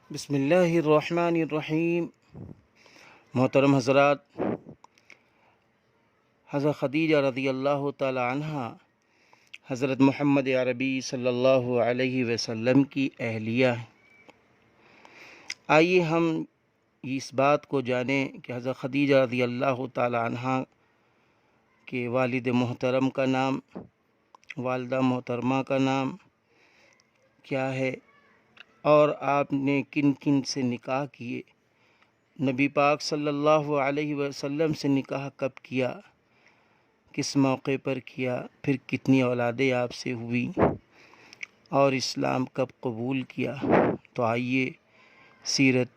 بسم اللہ الرحمن الرحیم۔ محترم حضرات، حضرت خدیجہ رضی اللہ تعالی عنہ حضرت محمد عربی صلی اللہ علیہ وسلم کی اہلیہ ہیں۔ آئیے ہم اس بات کو جانیں کہ حضرت خدیجہ رضی اللہ تعالی عنہ کے والد محترم کا نام، والدہ محترمہ کا نام کیا ہے، اور آپ نے کن کن سے نکاح کیے، نبی پاک صلی اللہ علیہ وسلم سے نکاح کب کیا، کس موقع پر کیا، پھر کتنی اولادیں آپ سے ہوئی، اور اسلام کب قبول کیا۔ تو آئیے سیرت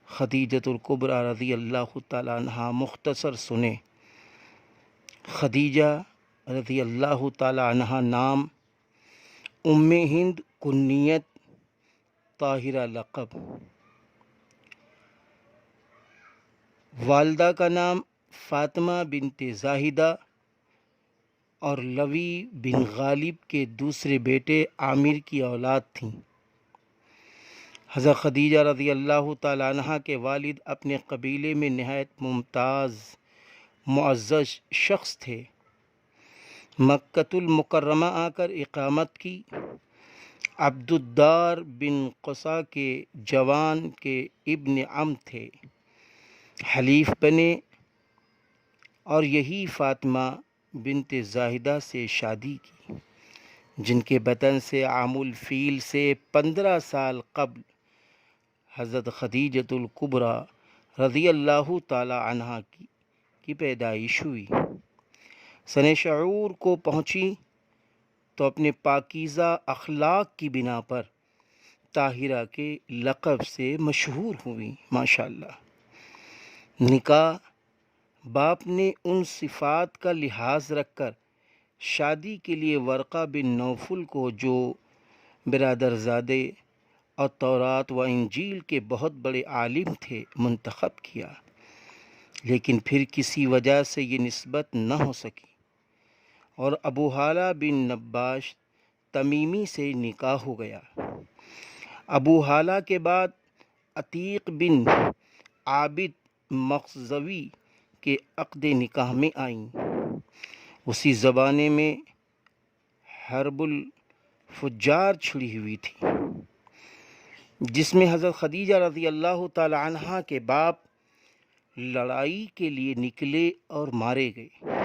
خدیجۃ الکبریٰ رضی اللہ تعالیٰ عنہا مختصر سنیں۔ خدیجہ رضی اللہ تعالیٰ عنہا نام، ام ہند کنیت، طاہرہ لقب۔ والدہ کا نام فاطمہ بنت زاہدہ اور لوی بن غالب کے دوسرے بیٹے عامر کی اولاد تھیں۔ حضرت خدیجہ رضی اللہ تعالیٰ عنہ کے والد اپنے قبیلے میں نہایت ممتاز معزز شخص تھے۔ مکۃ المکرمہ آ کر اقامت کی۔ عبد الدار بن قصا کے جوان کے ابن عم تھے، حلیف بنے اور یہی فاطمہ بنت زاہدہ سے شادی کی، جن کے بطن سے عام الفیل سے 15 سال قبل حضرت خدیجۃ الکبریٰ رضی اللہ تعالی عنہ کی پیدائش ہوئی۔ سن شعور کو پہنچی تو اپنے پاکیزہ اخلاق کی بنا پر طاہرہ کے لقب سے مشہور ہوئی۔ ماشاءاللہ۔ نکاح باپ نے ان صفات کا لحاظ رکھ کر شادی کے لیے ورقہ بن نوفل کو، جو برادرزادے اور تورات و انجیل کے بہت بڑے عالم تھے، منتخب کیا، لیکن پھر کسی وجہ سے یہ نسبت نہ ہو سکی اور ابو ہالہ بن نباش تمیمی سے نکاح ہو گیا۔ ابو ہالہ کے بعد عتیق بن عابد مخزوی کے عقد نکاح میں آئیں۔ اسی زمانے میں حرب الفجار چھڑی ہوئی تھی، جس میں حضرت خدیجہ رضی اللہ تعالی عنہ کے باپ لڑائی کے لیے نکلے اور مارے گئے۔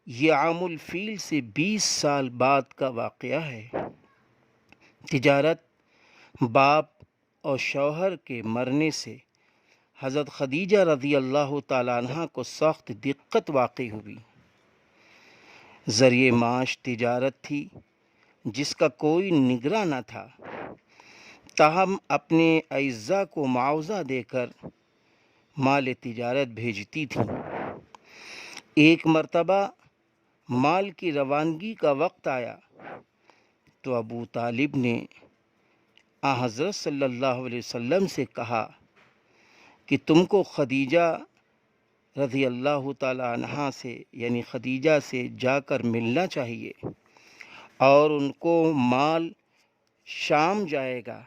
یہ عام الفیل سے 20 سال بعد کا واقعہ ہے۔ تجارت، باپ اور شوہر کے مرنے سے حضرت خدیجہ رضی اللہ تعالی عنہ کو سخت دقت واقع ہوئی۔ ذریعہ معاش تجارت تھی، جس کا کوئی نگراں نہ تھا، تاہم اپنے اعزا کو معاوضہ دے کر مال تجارت بھیجتی تھیں۔ ایک مرتبہ مال کی روانگی کا وقت آیا تو ابو طالب نے حضرت صلی اللہ علیہ وسلم سے کہا کہ تم کو خدیجہ رضی اللہ تعالی عنہا سے، یعنی خدیجہ سے جا کر ملنا چاہیے، اور ان کو مال شام جائے گا،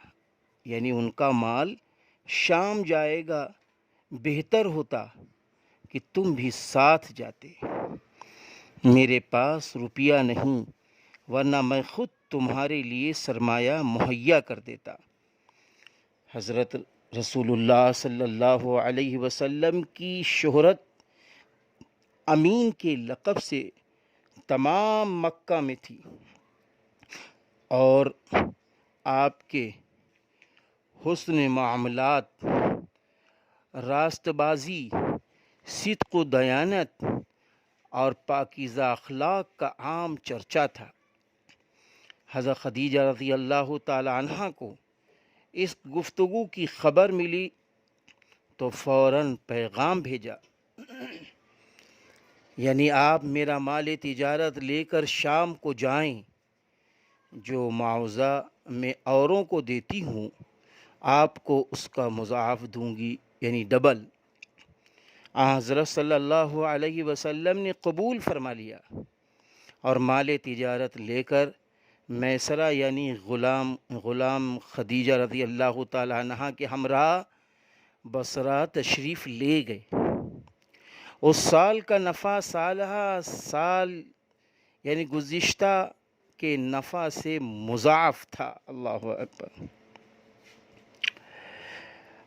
یعنی ان کا مال شام جائے گا، بہتر ہوتا کہ تم بھی ساتھ جاتے۔ میرے پاس روپیہ نہیں، ورنہ میں خود تمہارے لیے سرمایہ مہیا کر دیتا۔ حضرت رسول اللہ صلی اللہ علیہ وسلم کی شہرت امین کے لقب سے تمام مکہ میں تھی، اور آپ کے حسن معاملات، راست بازی، صدق و دیانت اور پاکیزہ اخلاق کا عام چرچا تھا۔ حضرت خدیجہ رضی اللہ تعالی عنہ کو اس گفتگو کی خبر ملی تو فوراً پیغام بھیجا، یعنی آپ میرا مال تجارت لے کر شام کو جائیں، جو معاوضہ میں اوروں کو دیتی ہوں آپ کو اس کا مضاعف دوں گی، یعنی ڈبل۔ حضرت صلی اللہ علیہ وسلم نے قبول فرما لیا اور مال تجارت لے کر میسرہ یعنی غلام خدیجہ رضی اللہ تعالی عنہ کے ہمراہ بصرہ تشریف لے گئے۔ اس سال کا نفع سالہ سال یعنی گزشتہ کے نفع سے مضاعف تھا۔ اللہ اکبر۔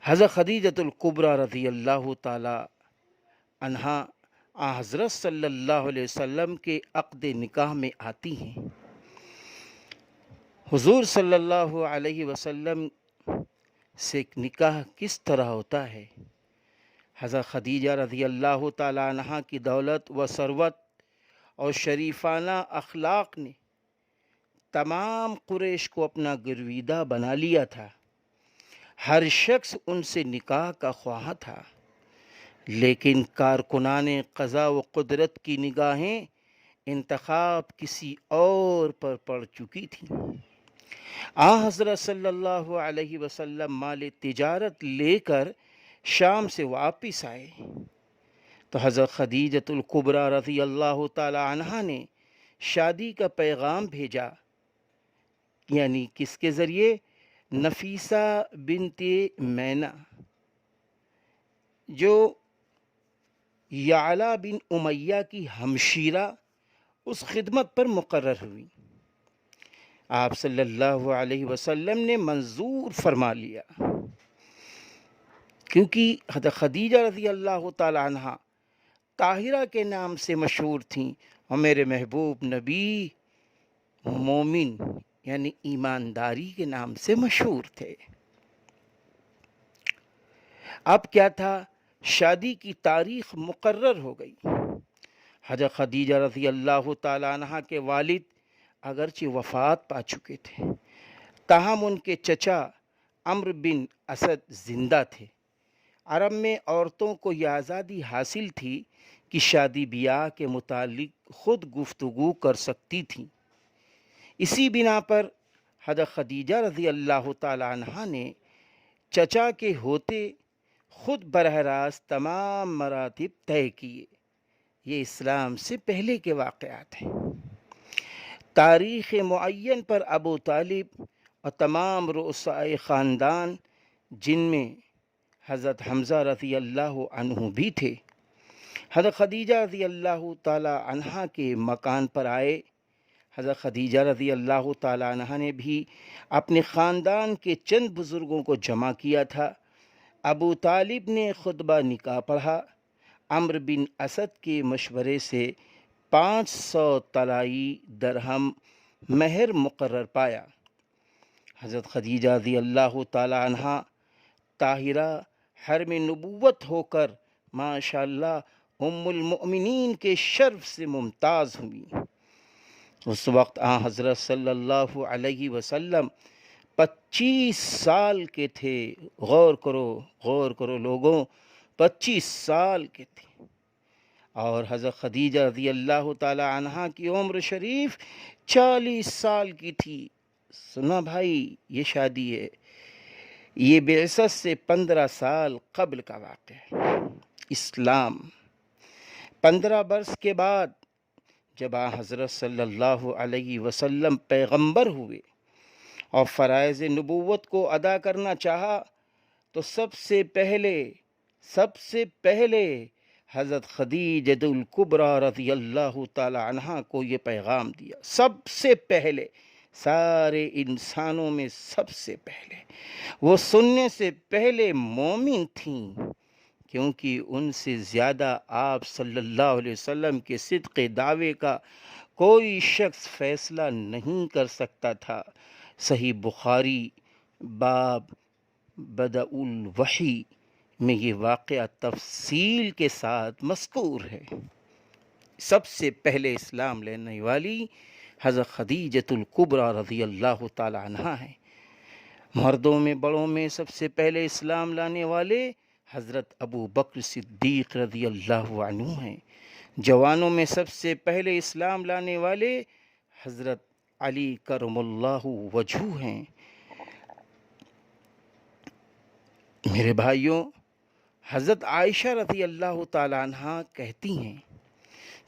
حضرت خدیجۃ الکبریٰ رضی اللہ تعالی عنہا حضرت صلی اللہ علیہ وسلم کے عقد نکاح میں آتی ہیں۔ حضور صلی اللہ علیہ وسلم سے نکاح کس طرح ہوتا ہے؟ حضرت خدیجہ رضی اللہ تعالی عنہا کی دولت و ثروت اور شریفانہ اخلاق نے تمام قریش کو اپنا گرویدہ بنا لیا تھا۔ ہر شخص ان سے نکاح کا خواہاں تھا، لیکن کارکنان قضا و قدرت کی نگاہیں انتخاب کسی اور پر پڑ چکی تھیں۔ حضرت صلی اللہ علیہ وسلم مال تجارت لے کر شام سے واپس آئے تو حضرت خدیجۃ الکبریٰ رضی اللہ تعالی عنہا نے شادی کا پیغام بھیجا، یعنی کس کے ذریعے؟ نفیسہ بنت مینا، جو یعلا بن امیہ کی ہمشیرہ اس خدمت پر مقرر ہوئی۔ آپ صلی اللہ علیہ وسلم نے منظور فرما لیا، کیونکہ حضرت خدیجہ رضی اللہ تعالی عنہ طاہرہ کے نام سے مشہور تھیں اور میرے محبوب نبی مومن یعنی ایمانداری کے نام سے مشہور تھے۔ اب کیا تھا؟ شادی کی تاریخ مقرر ہو گئی۔ حضرت خدیجہ رضی اللہ تعالی عنہ کے والد اگرچہ وفات پا چکے تھے، تاہم ان کے چچا عمرو بن اسد زندہ تھے۔ عرب میں عورتوں کو یہ آزادی حاصل تھی کہ شادی بیاہ کے متعلق خود گفتگو کر سکتی تھیں۔ اسی بنا پر حضرت خدیجہ رضی اللہ تعالی عنہ نے چچا کے ہوتے خود براہ راست تمام مراتب طے کیے۔ یہ اسلام سے پہلے کے واقعات ہیں۔ تاریخ معین پر ابو طالب اور تمام رؤسائے خاندان، جن میں حضرت حمزہ رضی اللہ عنہ بھی تھے، حضرت خدیجہ رضی اللہ تعالی عنہ کے مکان پر آئے۔ حضرت خدیجہ رضی اللہ تعالی عنہ نے بھی اپنے خاندان کے چند بزرگوں کو جمع کیا تھا۔ ابو طالب نے خطبہ نکاح پڑھا۔ عمرو بن اسد کے مشورے سے 500 طلائی درہم مہر مقرر پایا۔ حضرت خدیجہ رضی اللہ تعالی عنہ طاہرہ حرم نبوت ہو کر ماشاءاللہ ام المؤمنین کے شرف سے ممتاز ہوئی۔ اس وقت حضرت صلی اللہ علیہ وسلم 25 سال کے تھے۔ غور کرو لوگوں، 25 سال کے تھے، اور حضرت خدیجہ رضی اللہ تعالی عنہ کی عمر شریف 40 سال کی تھی۔ سنا بھائی، یہ شادی ہے، یہ بعثت سے 15 سال قبل کا واقعہ ہے۔ اسلام 15 برس کے بعد جب حضرت صلی اللہ علیہ وسلم پیغمبر ہوئے اور فرائض نبوت کو ادا کرنا چاہا تو سب سے پہلے حضرت خدیجۃ الکبریٰ رضی اللہ تعالی عنہ کو یہ پیغام دیا۔ سب سے پہلے، سارے انسانوں میں سب سے پہلے، وہ سننے سے پہلے مومن تھیں، کیونکہ ان سے زیادہ آپ صلی اللہ علیہ وسلم کے صدق دعوے کا کوئی شخص فیصلہ نہیں کر سکتا تھا۔ صحیح بخاری باب بدء الوحی میں یہ واقعہ تفصیل کے ساتھ مذکور ہے۔ سب سے پہلے اسلام لینے والی حضرت خدیجۃ الکبریٰ رضی اللہ تعالی عنہ ہے۔ مردوں میں بڑوں میں سب سے پہلے اسلام لانے والے حضرت ابو بکر صدیق رضی اللہ عنہ ہیں۔ جوانوں میں سب سے پہلے اسلام لانے والے حضرت علی کرم اللہ وجہہ ہیں۔ میرے بھائیوں، حضرت عائشہ رضی اللہ تعالی عنہ کہتی ہیں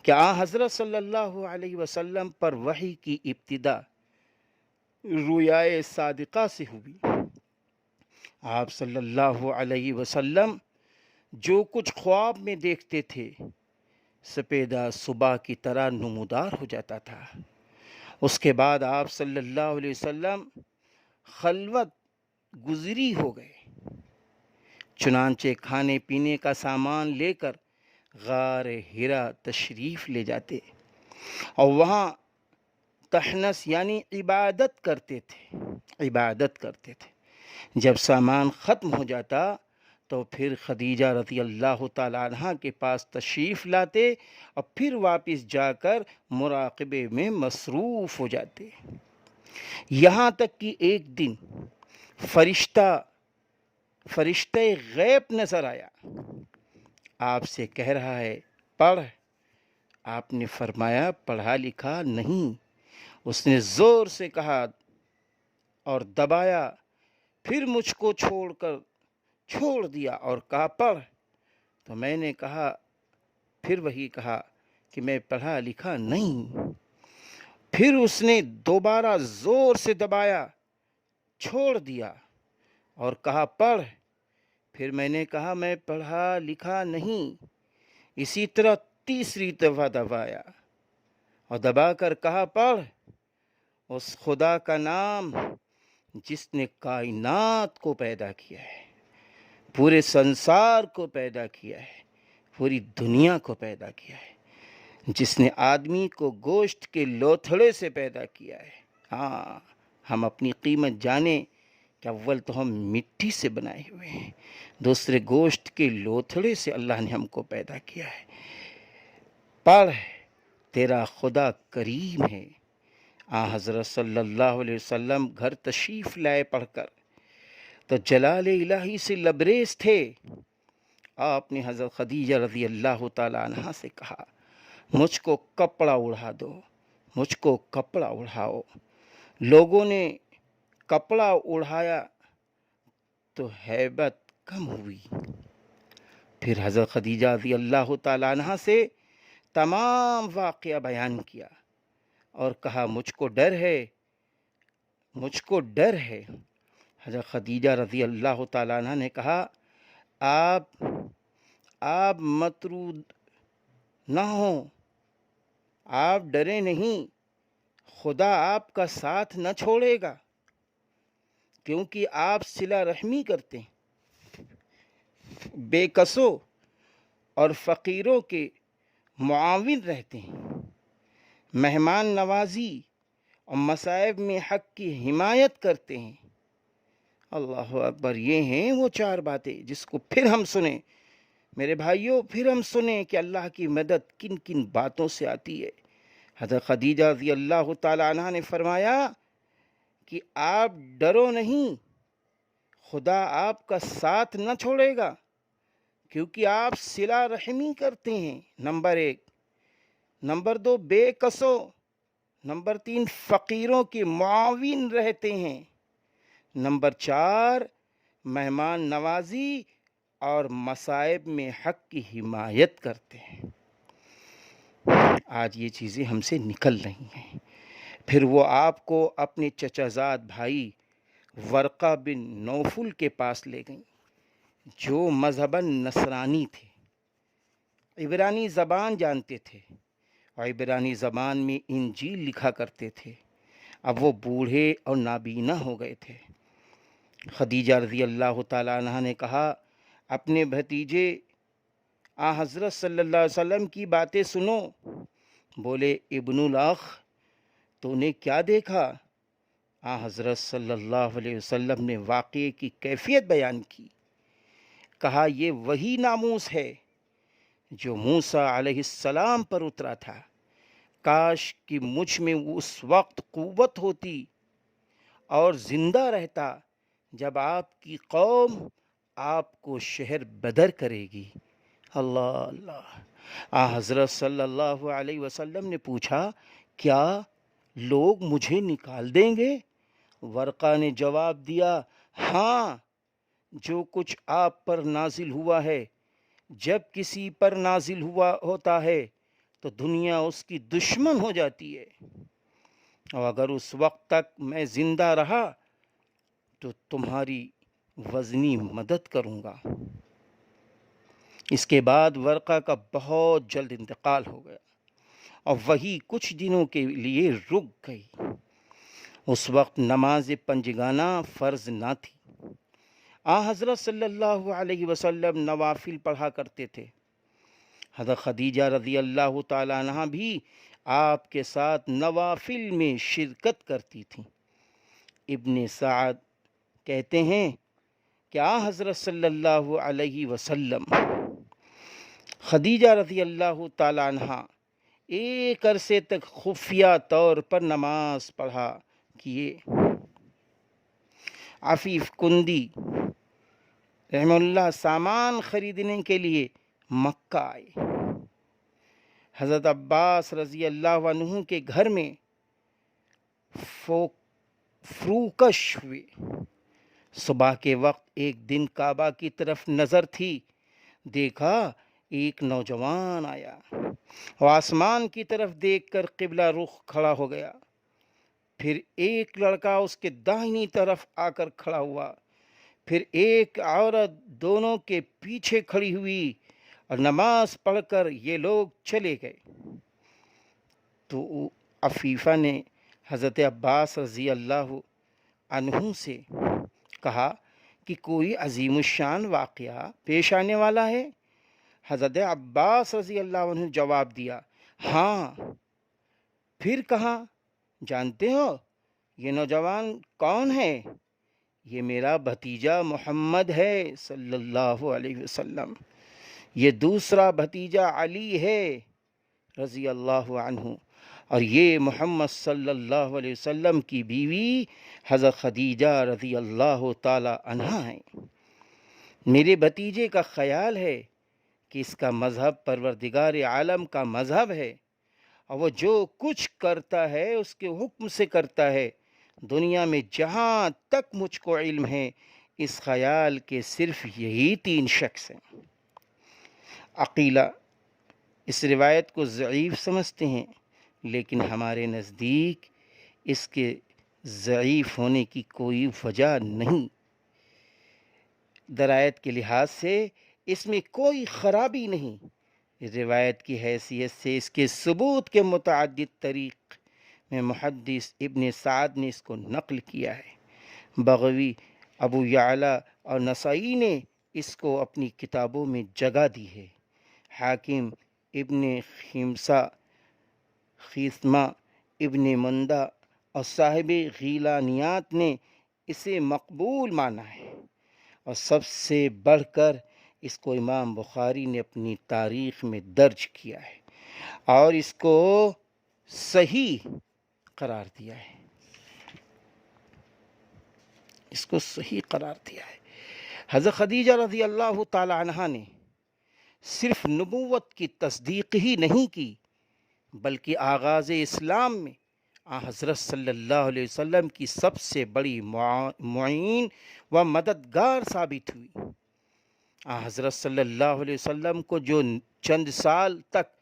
کہ حضرت صلی اللہ علیہ وسلم پر وحی کی ابتدا رویائے صادقہ سے ہوئی۔ آپ صلی اللہ علیہ وسلم جو کچھ خواب میں دیکھتے تھے سپیدہ صبح کی طرح نمودار ہو جاتا تھا۔ اس کے بعد آپ صلی اللہ علیہ وسلم خلوت گزری ہو گئے، چنانچہ کھانے پینے کا سامان لے کر غار ہرا تشریف لے جاتے اور وہاں تحنس یعنی عبادت کرتے تھے۔ جب سامان ختم ہو جاتا تو پھر خدیجہ رضی اللہ تعالیٰ عنہ کے پاس تشریف لاتے اور پھر واپس جا کر مراقبے میں مصروف ہو جاتے، یہاں تک کہ ایک دن فرشتہ غیب نظر آیا، آپ سے کہہ رہا ہے پڑھ۔ آپ نے فرمایا پڑھا لکھا نہیں۔ اس نے زور سے کہا اور دبایا، پھر مجھ کو چھوڑ دیا اور کہا پڑھ۔ تو میں نے پھر وہی کہا کہ میں پڑھا لکھا نہیں۔ پھر اس نے دوبارہ زور سے دبایا، چھوڑ دیا اور کہا پڑھ۔ پھر میں نے کہا میں پڑھا لکھا نہیں۔ اسی طرح تیسری دفعہ دبایا اور دبا کر کہا پڑھ۔ اس خدا کا نام جس نے کائنات کو پیدا کیا ہے، پورے سنسار کو پیدا کیا ہے، پوری دنیا کو پیدا کیا ہے، جس نے آدمی کو گوشت کے لوتھڑے سے پیدا کیا ہے۔ ہاں، ہم اپنی قیمت جانیں کہ اول تو ہم مٹی سے بنائے ہوئے ہیں، دوسرے گوشت کے لوتھڑے سے اللہ نے ہم کو پیدا کیا ہے۔ پڑھ، تیرا خدا کریم ہے۔ حضرت صلی اللہ علیہ وسلم گھر تشریف لائے پڑھ کر تو جلال الہی سے لبریز تھے۔ آپ نے حضرت خدیجہ رضی اللہ تعالی عنہ سے کہا مجھ کو کپڑا اڑا دو، مجھ کو کپڑا اڑاؤ۔ لوگوں نے کپڑا اڑایا تو ہیبت کم ہوئی۔ پھر حضرت خدیجہ رضی اللہ تعالی عنہ سے تمام واقعہ بیان کیا اور کہا مجھ کو ڈر ہے۔ حضرت خدیجہ رضی اللہ تعالیٰ عنہ نے کہا آپ مطرود نہ ہوں، آپ ڈرے نہیں، خدا آپ کا ساتھ نہ چھوڑے گا، کیونکہ آپ صلہ رحمی کرتے ہیں، بے کسوں اور فقیروں کے معاون رہتے ہیں، مہمان نوازی اور مصائب میں حق کی حمایت کرتے ہیں۔ اللہ اکبر، یہ ہیں وہ چار باتیں جس کو پھر ہم سنیں میرے بھائیوں، پھر ہم سنیں کہ اللہ کی مدد کن کن باتوں سے آتی ہے۔ حضرت خدیجہ رضی اللہ تعالی عنہ نے فرمایا کہ آپ ڈرو نہیں، خدا آپ کا ساتھ نہ چھوڑے گا، کیونکہ آپ صلہ رحمی کرتے ہیں، نمبر 1۔ نمبر 2 بے کسوں، نمبر 3 فقیروں کے معاون رہتے ہیں، نمبر 4 مہمان نوازی اور مصائب میں حق کی حمایت کرتے ہیں۔ آج یہ چیزیں ہم سے نکل رہی ہیں۔ پھر وہ آپ کو اپنے چچا زاد بھائی ورقہ بن نوفل کے پاس لے گئیں، جو مذہباً نصرانی تھے، عبرانی زبان جانتے تھے اور عبرانی زبان میں انجیل لکھا کرتے تھے۔ اب وہ بوڑھے اور نابینا ہو گئے تھے۔ خدیجہ رضی اللہ تعالیٰ عنہ نے کہا اپنے بھتیجے حضرت صلی اللہ علیہ وسلم کی باتیں سنو۔ بولے ابن الاخ، تو نے کیا دیکھا؟ حضرت صلی اللہ علیہ وسلم نے واقعے کی کیفیت بیان کی۔ کہا یہ وہی ناموس ہے جو موسیٰ علیہ السلام پر اترا تھا۔ کاش کہ مجھ میں اس وقت قوت ہوتی اور زندہ رہتا جب آپ کی قوم آپ کو شہر بدر کرے گی۔ اللہ اللہ۔ حضرت صلی اللہ علیہ وسلم نے پوچھا کیا لوگ مجھے نکال دیں گے؟ ورقہ نے جواب دیا ہاں، جو کچھ آپ پر نازل ہوا ہے جب کسی پر نازل ہوتا ہے تو دنیا اس کی دشمن ہو جاتی ہے۔ اور اگر اس وقت تک میں زندہ رہا تو تمہاری وزنی مدد کروں گا۔ اس کے بعد ورقہ کا بہت جلد انتقال ہو گیا اور وہی کچھ دنوں کے لیے رک گئی۔ اس وقت نماز پنجگانہ فرض نہ تھی۔ حضرت صلی اللہ علیہ وسلم نوافل پڑھا کرتے تھے۔ حضرت خدیجہ رضی اللہ تعالیٰ عنہ بھی آپ کے ساتھ نوافل میں شرکت کرتی تھیں۔ ابن سعد کہتے ہیں کہ حضرت صلی اللہ علیہ وسلم خدیجہ رضی اللہ تعالیٰ عنہ ایک عرصے تک خفیہ طور پر نماز پڑھا کیے۔ عفیف کندی رحمہ اللہ سامان خریدنے کے لیے مکہ آئے۔ حضرت عباس رضی اللہ عنہ کے گھر میں فروکش ہوئے۔ صبح کے وقت ایک دن کعبہ کی طرف نظر تھی، دیکھا ایک نوجوان آیا، وہ آسمان کی طرف دیکھ کر قبلہ رخ کھڑا ہو گیا۔ پھر ایک لڑکا اس کے داہنی طرف آ کر کھڑا ہوا، پھر ایک عورت دونوں کے پیچھے کھڑی ہوئی، اور نماز پڑھ کر یہ لوگ چلے گئے۔ تو عفیفہ نے حضرت عباس رضی اللہ عنہ سے کہا کہ کوئی عظیم الشان واقعہ پیش آنے والا ہے؟ حضرت عباس رضی اللہ عنہ جواب دیا، ہاں۔ پھر کہا، جانتے ہو یہ نوجوان کون ہے؟ یہ میرا بھتیجا محمد ہے صلی اللہ علیہ وسلم۔ یہ دوسرا بھتیجا علی ہے رضی اللہ عنہ، اور یہ محمد صلی اللہ علیہ وسلم کی بیوی حضرت خدیجہ رضی اللہ تعالی عنہا ہیں۔ میرے بھتیجے کا خیال ہے کہ اس کا مذہب پروردگار عالم کا مذہب ہے، اور وہ جو کچھ کرتا ہے اس کے حکم سے کرتا ہے۔ دنیا میں جہاں تک مجھ کو علم ہے اس خیال کے صرف یہی 3 شخص ہیں۔ عقیلہ اس روایت کو ضعیف سمجھتے ہیں، لیکن ہمارے نزدیک اس کے ضعیف ہونے کی کوئی وجہ نہیں۔ درایت کے لحاظ سے اس میں کوئی خرابی نہیں۔ روایت کی حیثیت سے اس کے ثبوت کے متعدد طریق میں محدث ابن سعد نے اس کو نقل کیا ہے۔ بغوی، ابو یعلا اور نسائی نے اس کو اپنی کتابوں میں جگہ دی ہے۔ حاکم، ابن خیثمہ، ابن مندہ اور صاحب غیلانیات نے اسے مقبول مانا ہے، اور سب سے بڑھ کر اس کو امام بخاری نے اپنی تاریخ میں درج کیا ہے اور اس کو صحیح قرار دیا ہے۔ اس کو صحیح قرار دیا ہے۔ حضرت خدیجہ رضی اللہ تعالی عنہا نے صرف نبوت کی تصدیق ہی نہیں کی، بلکہ آغاز اسلام میں حضرت صلی اللہ علیہ وسلم کی سب سے بڑی معین و مددگار ثابت ہوئی۔ حضرت صلی اللہ علیہ وسلم کو جو چند سال تک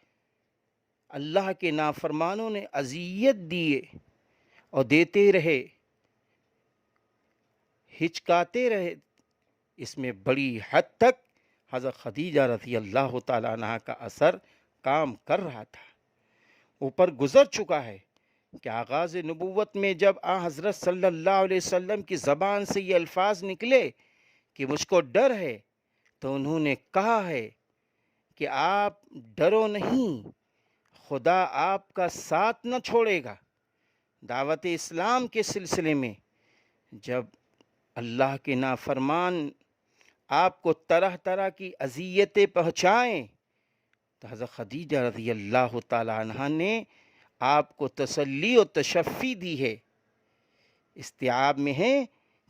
اللہ کے نافرمانوں نے اذیت دیے اور دیتے رہے، ہچکاتے رہے، اس میں بڑی حد تک حضرت خدیجہ رضی اللہ تعالیٰ عنہ کا اثر کام کر رہا تھا۔ اوپر گزر چکا ہے کہ آغاز نبوت میں جب حضرت صلی اللہ علیہ وسلم کی زبان سے یہ الفاظ نکلے کہ مجھ کو ڈر ہے، تو انہوں نے کہا ہے کہ آپ ڈرو نہیں، خدا آپ کا ساتھ نہ چھوڑے گا۔ دعوت اسلام کے سلسلے میں جب اللہ کے نافرمان آپ کو طرح طرح کی اذیتیں پہنچائیں تو حضرت خدیجہ رضی اللہ تعالی عنہ نے آپ کو تسلی و تشفی دی ہے۔ استیعاب میں ہے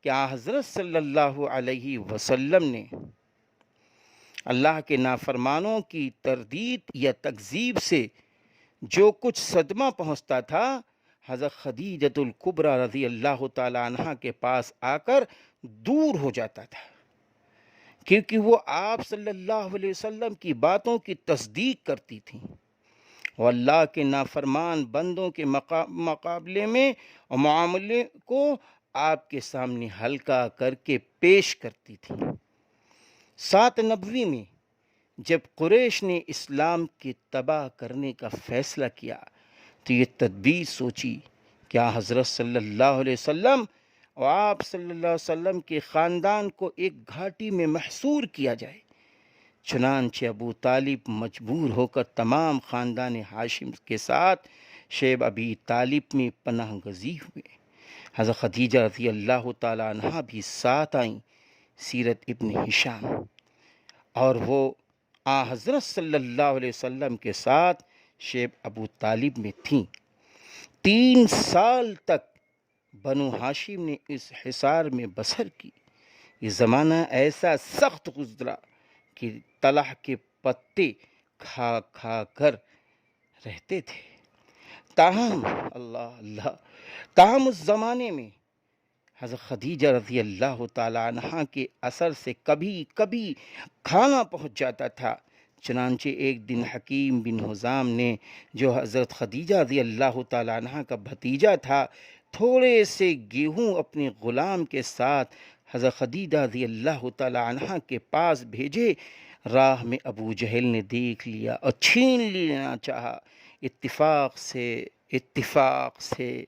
کہ حضرت صلی اللہ علیہ وسلم نے اللہ کے نافرمانوں کی تردید یا تکذیب سے جو کچھ صدمہ پہنچتا تھا، حضرت خدیجۃ الکبریٰ رضی اللہ تعالی عنہ کے پاس آ کر دور ہو جاتا تھا، کیونکہ وہ آپ صلی اللہ علیہ وسلم کی باتوں کی تصدیق کرتی تھیں اور اللہ کے نافرمان بندوں کے مقابلے میں اور معاملے کو آپ کے سامنے ہلکا کر کے پیش کرتی تھی۔ 7 نبوی میں جب قریش نے اسلام کے تباہ کرنے کا فیصلہ کیا تو یہ تدبیر سوچی، کیا حضرت صلی اللہ علیہ وسلم اور آپ صلی اللہ علیہ وسلم کے خاندان کو ایک گھاٹی میں محصور کیا جائے۔ چنانچہ ابو طالب مجبور ہو کر تمام خاندان ہاشم کے ساتھ شیب ابی طالب میں پناہ گزین ہوئے۔ حضرت خدیجہ رضی اللہ تعالیٰ عنہ بھی ساتھ آئیں۔ سیرت ابن ہشام، اور وہ حضرت صلی اللہ علیہ وسلم کے ساتھ شیب ابو طالب میں تھیں۔ 3 سال تک بنو ہاشم نے اس حصار میں بسر کی۔ یہ زمانہ ایسا سخت گزرا کہ طلح کے پتے کھا کھا کر رہتے تھے۔ تاہم اس زمانے میں حضرت خدیجہ رضی اللہ تعالیٰ عنہ کے اثر سے کبھی کبھی کھانا پہنچ جاتا تھا۔ چنانچہ ایک دن حکیم بن حزام نے، جو حضرت خدیجہ رضی اللہ تعالیٰ عنہ کا بھتیجا تھا، تھوڑے سے گیہوں اپنے غلام کے ساتھ حضرت خدیجہ رضی اللہ تعالیٰ عنہ کے پاس بھیجے۔ راہ میں ابو جہل نے دیکھ لیا اور چھین لینا چاہا۔ اتفاق سے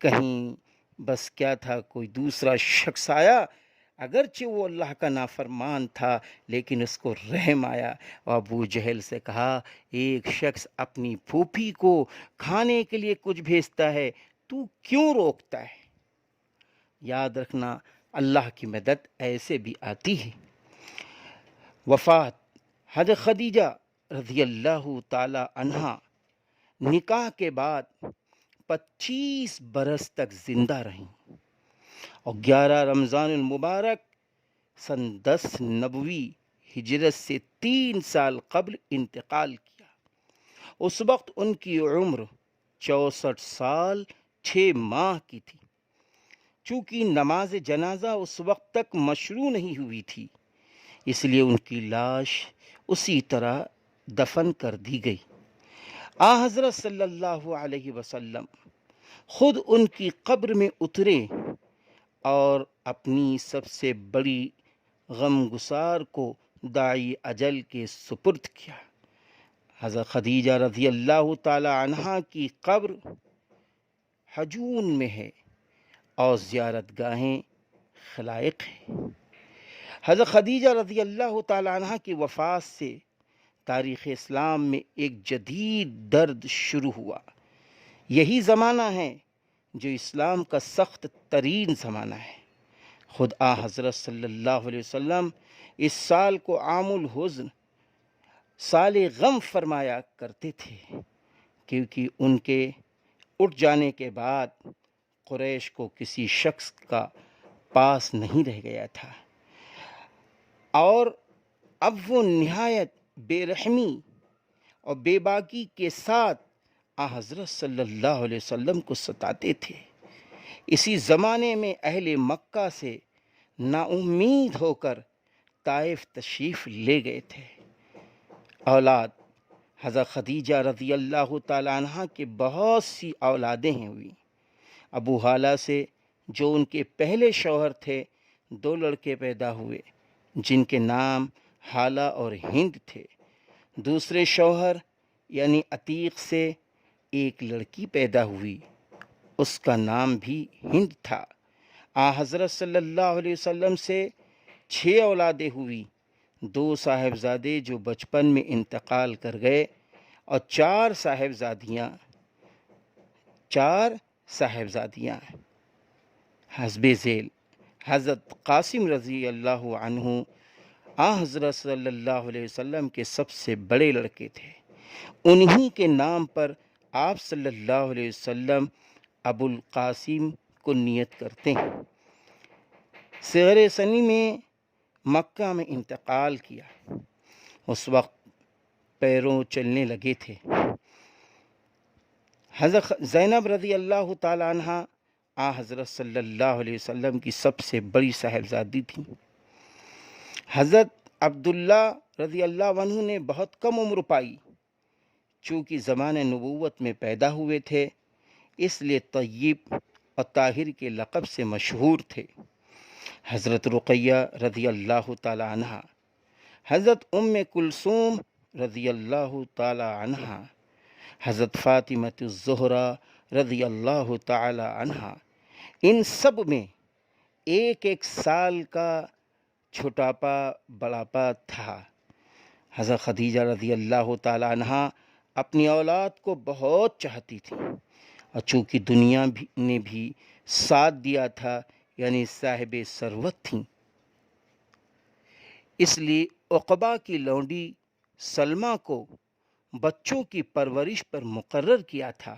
کہیں بس کیا تھا، کوئی دوسرا شخص آیا، اگرچہ وہ اللہ کا نافرمان تھا لیکن اس کو رحم آیا اور ابو جہل سے کہا، ایک شخص اپنی پھوپھی کو کھانے کے لیے کچھ بھیجتا ہے، تو کیوں روکتا ہے؟ یاد رکھنا، اللہ کی مدد ایسے بھی آتی ہے۔ وفات حضرت خدیجہ رضی اللہ تعالی عنہ نکاح کے بعد 25 برس تک زندہ رہیں اور 11 رمضان المبارک سن 10 نبوی ہجرت سے 3 سال قبل انتقال کیا۔ اس وقت ان کی عمر 64 سال 6 ماہ کی تھی۔ چونکہ نماز جنازہ اس وقت تک مشروع نہیں ہوئی تھی، اس لیے ان کی لاش اسی طرح دفن کر دی گئی۔ حضرت صلی اللہ علیہ وسلم خود ان کی قبر میں اترے اور اپنی سب سے بڑی غمگسار کو داعی اجل کے سپرد کیا۔ حضرت خدیجہ رضی اللہ تعالی عنہا کی قبر حجون میں ہے اور زیارت گاہیں خلائق ہیں۔ حضرت خدیجہ رضی اللہ تعالی عنہ کی وفات سے تاریخ اسلام میں ایک جدید درد شروع ہوا۔ یہی زمانہ ہے جو اسلام کا سخت ترین زمانہ ہے۔ خود حضرت صلی اللہ علیہ وسلم اس سال کو عام الحزن، سال غم فرمایا کرتے تھے، کیونکہ ان کے اٹھ جانے کے بعد قریش کو کسی شخص کا پاس نہیں رہ گیا تھا، اور اب وہ نہایت بے رحمی اور بے باکی کے ساتھ حضرت صلی اللہ علیہ وسلم کو ستاتے تھے۔ اسی زمانے میں اہل مکہ سے نا امید ہو کر طائف تشریف لے گئے تھے۔ اولاد حضرت خدیجہ رضی اللہ تعالی عنہ کے بہت سی اولادیں ہوئیں۔ ابو حالہ سے، جو ان کے پہلے شوہر تھے، 2 لڑکے پیدا ہوئے جن کے نام حالہ اور ہند تھے۔ دوسرے شوہر یعنی عتیق سے ایک لڑکی پیدا ہوئی، اس کا نام بھی ہند تھا۔ حضرت صلی اللہ علیہ وسلم سے 6 اولادیں ہوئی، 2 صاحبزادے جو بچپن میں انتقال کر گئے اور 4 صاحبزادیاں حسب ذیل۔ حضرت قاسم رضی اللہ عنہ حضرت صلی اللہ علیہ وسلم کے سب سے بڑے لڑکے تھے۔ انہی کے نام پر آپ صلی اللہ علیہ وسلم ابو القاسم کو نیت کرتے ہیں۔ صغر سنی میں مکہ میں انتقال کیا، اس وقت پیروں چلنے لگے تھے۔ حضرت زینب رضی اللہ تعالی عنہ حضرت صلی اللہ علیہ وسلم کی سب سے بڑی صاحبزادی تھیں۔ حضرت عبداللہ رضی اللہ عنہ نے بہت کم عمر پائی، چونکہ زمانہ نبوت میں پیدا ہوئے تھے اس لیے طیب اور طاہر کے لقب سے مشہور تھے۔ حضرت رقیہ رضی اللہ تعالی عنہ، حضرت ام کلثوم رضی اللہ تعالی عنہ، حضرت فاطمۃ الزہرا رضی اللہ تعالی عنہ، ان سب میں ایک ایک سال کا چھوٹاپا بڑاپا تھا۔ حضرت خدیجہ رضی اللہ تعالی عنہ اپنی اولاد کو بہت چاہتی تھی، اور چونکہ دنیا نے بھی ساتھ دیا تھا، یعنی صاحب ثروت تھیں، اس لیے عقبہ کی لونڈی سلمہ کو بچوں کی پرورش پر مقرر کیا تھا۔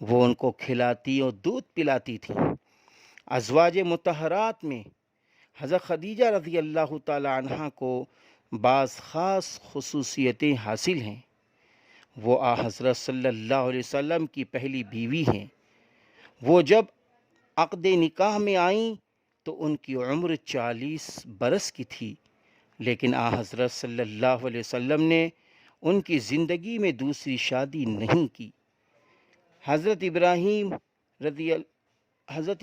وہ ان کو کھلاتی اور دودھ پلاتی تھی۔ ازواج مطہرات میں حضرت خدیجہ رضی اللہ تعالی عنہ کو بعض خاص خصوصیتیں حاصل ہیں۔ وہ حضرت صلی اللہ علیہ وسلم کی پہلی بیوی ہیں۔ وہ جب عقد نکاح میں آئیں تو ان کی عمر 40 برس کی تھی، لیکن حضرت صلی اللہ علیہ وسلم نے ان کی زندگی میں دوسری شادی نہیں کی۔ حضرت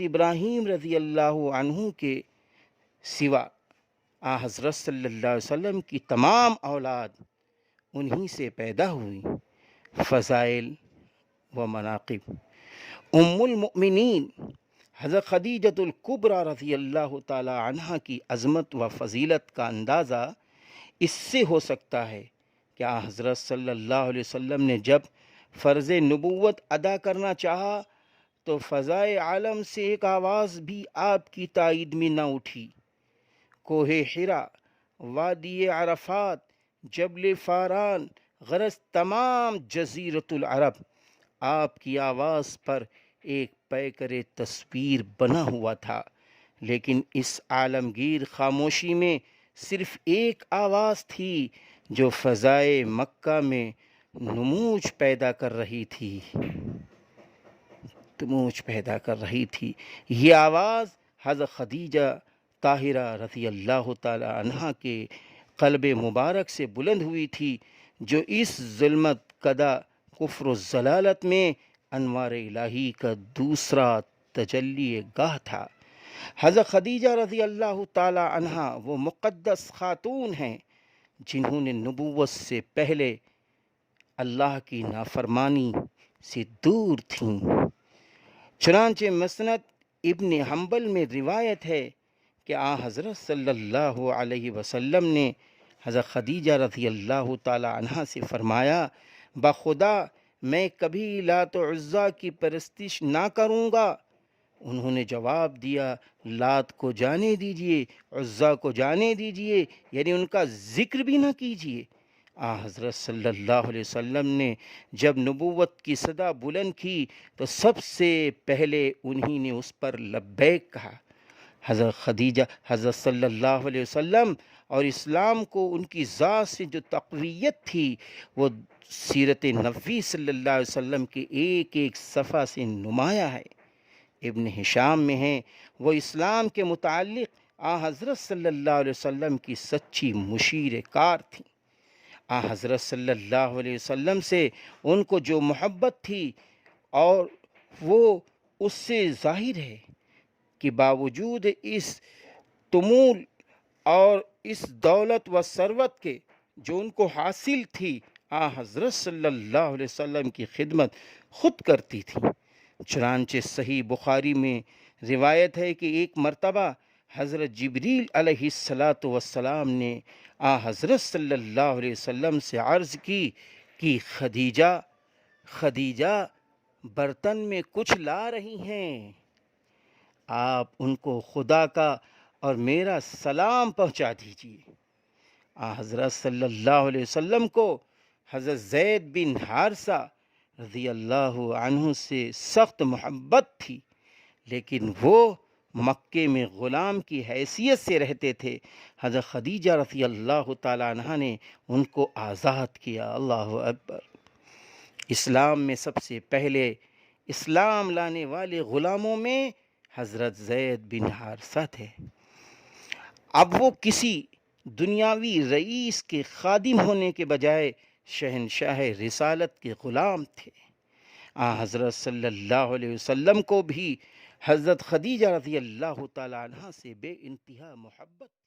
ابراہیم رضی اللہ عنہ کے سوا حضرت صلی اللہ علیہ وسلم کی تمام اولاد انہی سے پیدا ہوئی۔ فضائل و مناقب: ام المؤمنین حضرت خدیجۃ الکبریٰ رضی اللہ تعالی عنہ کی عظمت و فضیلت کا اندازہ اس سے ہو سکتا ہے کہ حضرت صلی اللہ علیہ وسلم نے جب فرض نبوت ادا کرنا چاہا تو فضائے عالم سے ایک آواز بھی آپ کی تائید میں نہ اٹھی۔ کوہ حرا، وادی عرفات، جبل فاران، غرض تمام جزیرۃ العرب آپ کی آواز پر ایک پیکر تصویر بنا ہوا تھا، لیکن اس عالمگیر خاموشی میں صرف ایک آواز تھی جو فضائے مکہ میں نموج پیدا کر رہی تھی۔ یہ آواز حضرت خدیجہ طاہرہ رضی اللہ تعالی عنہ کے قلب مبارک سے بلند ہوئی تھی، جو اس ظلمت کدہ کفر و ضلالت میں انوار الہی کا دوسرا تجلی گاہ تھا۔ حضرت خدیجہ رضی اللہ تعالی عنہ وہ مقدس خاتون ہیں جنہوں نے نبوت سے پہلے اللہ کی نافرمانی سے دور تھیں۔ چنانچہ مسند ابن حنبل میں روایت ہے کہ حضرت صلی اللہ علیہ وسلم نے حضرت خدیجہ رضی اللہ تعالی عنہ سے فرمایا، بخدا میں کبھی لات و عزیٰ کی پرستش نہ کروں گا۔ انہوں نے جواب دیا، لات کو جانے دیجئے، عزیٰ کو جانے دیجئے، یعنی ان کا ذکر بھی نہ کیجئے۔ حضرت صلی اللہ علیہ وسلم نے جب نبوت کی صدا بلند کی تو سب سے پہلے انہی نے اس پر لبیک کہا۔ حضرت صلی اللہ علیہ وسلم اور اسلام کو ان کی ذات سے جو تقویت تھی وہ سیرت نبوی صلی اللہ علیہ وسلم کے ایک ایک صفحہ سے نمایاں ہے۔ ابن ہشام میں ہے، وہ اسلام کے متعلق حضرت صلی اللہ علیہ وسلم کی سچی مشیر کار تھیں۔ حضرت صلی اللہ علیہ وسلم سے ان کو جو محبت تھی اور وہ اس سے ظاہر ہے کہ باوجود اس تمول اور اس دولت و ثروت کے جو ان کو حاصل تھی، حضرت صلی اللہ علیہ وسلم کی خدمت خود کرتی تھی۔ چنانچہ صحیح بخاری میں روایت ہے کہ ایک مرتبہ حضرت جبریل علیہ السلام نے حضرت صلی اللہ علیہ وسلم سے عرض کی کہ خدیجہ برتن میں کچھ لا رہی ہیں، آپ ان کو خدا کا اور میرا سلام پہنچا دیجیے۔ حضرت صلی اللہ علیہ وسلم کو حضرت زید بن حارثہ رضی اللہ عنہ سے سخت محبت تھی، لیکن وہ مکے میں غلام کی حیثیت سے رہتے تھے۔ حضرت خدیجہ رضی اللہ تعالی عنہ نے ان کو آزاد کیا۔ اللہ اکبر! اسلام میں سب سے پہلے اسلام لانے والے غلاموں میں حضرت زید بن حارثہ تھے۔ اب وہ کسی دنیاوی رئیس کے خادم ہونے کے بجائے شہنشاہ رسالت کے غلام تھے۔ حضرت صلی اللہ علیہ وسلم کو بھی حضرت خدیجہ رضی اللہ تعالیٰ عنہ سے بے انتہا محبت